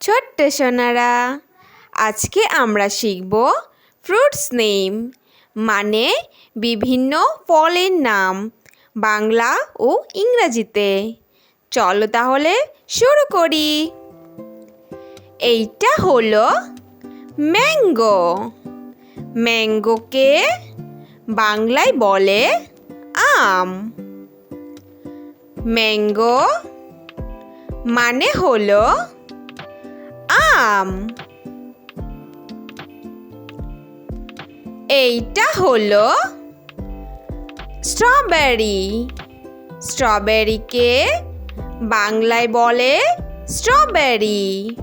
ছোট্ট সোনারা, আজকে আমরা শিখব ফ্রুটস নেম মানে বিভিন্ন ফলের নাম বাংলা ও ইংরেজিতে। চলো তাহলে শুরু করি। এইটা হলো ম্যাঙ্গো। ম্যাঙ্গোকে বাংলায় বলে আম। ম্যাঙ্গো মানে হলো আম। এইটা হলো স্ট্রবেরি। স্ট্রবেরিকে বাংলায় বলে স্ট্রবেরি।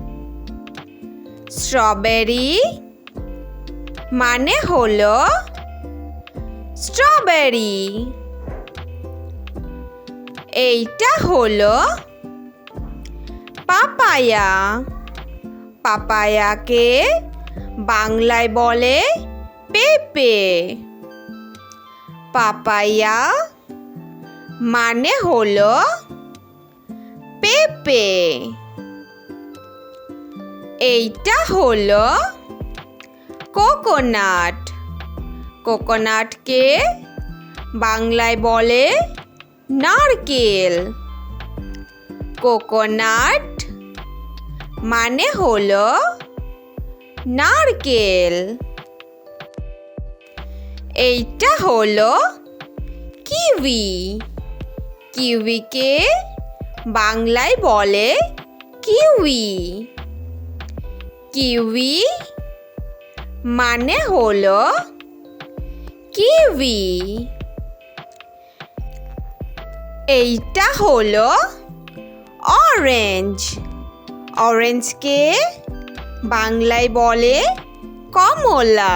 স্ট্রবেরি মানে হলো স্ট্রবেরি। এইটা হলো পাপায়া। পাপায়াকে বাংলায় বলে পেঁপে। পাপায়া মানে হলো পেঁপে। এইটা হলো কোকোনাট। কোকোনাটকে বাংলায় বলে নারকেল। কোকোনাট মানে হলো নারকেল। এইটা হলো কিউই। কিউইকে বাংলায় বলে কিউই। কিউই মানে হলো কিউই। এইটা হলো অরেঞ্জ। অরেঞ্জকে বাংলায় বলে কমলা।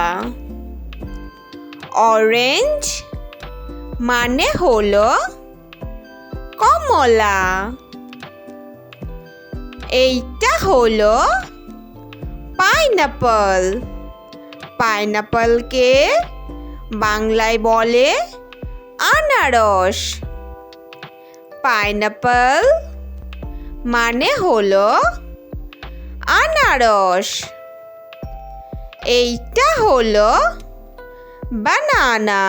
অরেঞ্জ মানে হলো কমলা। এইটা হলো পাইনাপল। পাইনাপলকে বাংলায় বলে আনারস। পাইনাপল মানে হলো আনারস। এইটা হলো বানানা।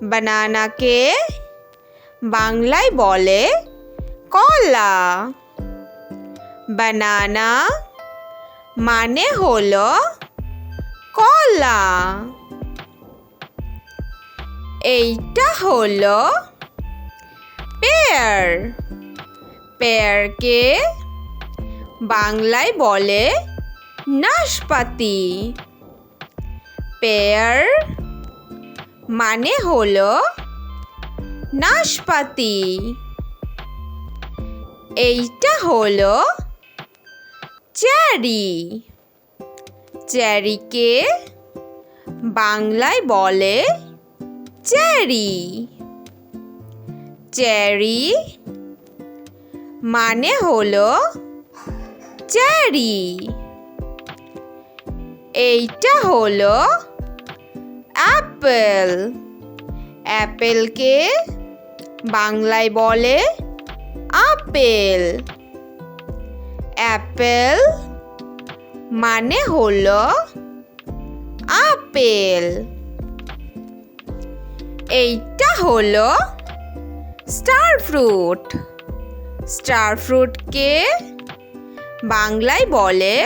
বানানাকে বাংলায় বলে কলা। বানানা মানে হলো কলা। এইটা হলো পেয়ার। পেয়ারকে বাংলায় বলে নাশপাতি। পেয়ার মানে হলো নাশপাতি। এইটা হলো চেরি। চেরিকে বাংলায় বলে চেরি। চেরি মানে হলো চেরি। এইটা হলো অ্যাপেল। অ্যাপেলকে বাংলায় বলে আপেল। অ্যাপেল মানে হলো আপেল। এইটা হলো স্টার ফ্রুট। স্টার ফ্রুটকে বাংলায় বলে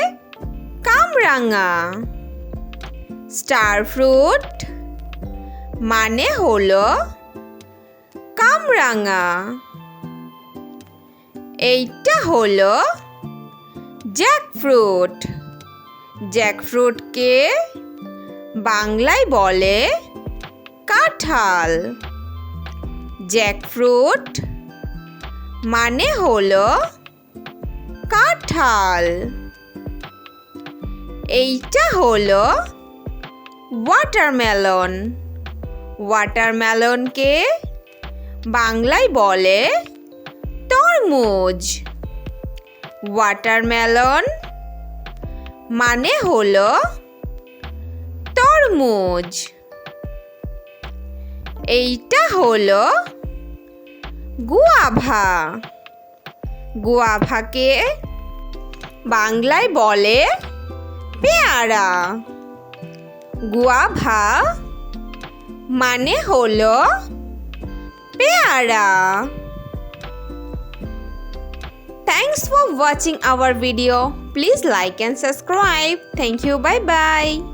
কামরাঙা। স্টার ফ্রুট মানে হলো কামরাঙা। এইটা হলো জ্যাকফ্রুট। জ্যাকফ্রুটকে বাংলায় বলে কাঁঠাল। জ্যাকফ্রুট মানে হলো কাঁঠাল। এইটা হলো ওয়াটারমেলন। ওয়াটারমেলনকে বাংলায় বলে তরমুজ। ওয়াটারমেলন মানে হলো তরমুজ। এইটা হলো গুয়াভা। গুয়াভাকে বাংলায় বলে পেয়ারা। গুয়াভা মানে হলো পেয়ারা। Thanks for watching our video. Please like and subscribe. Thank you. Bye bye.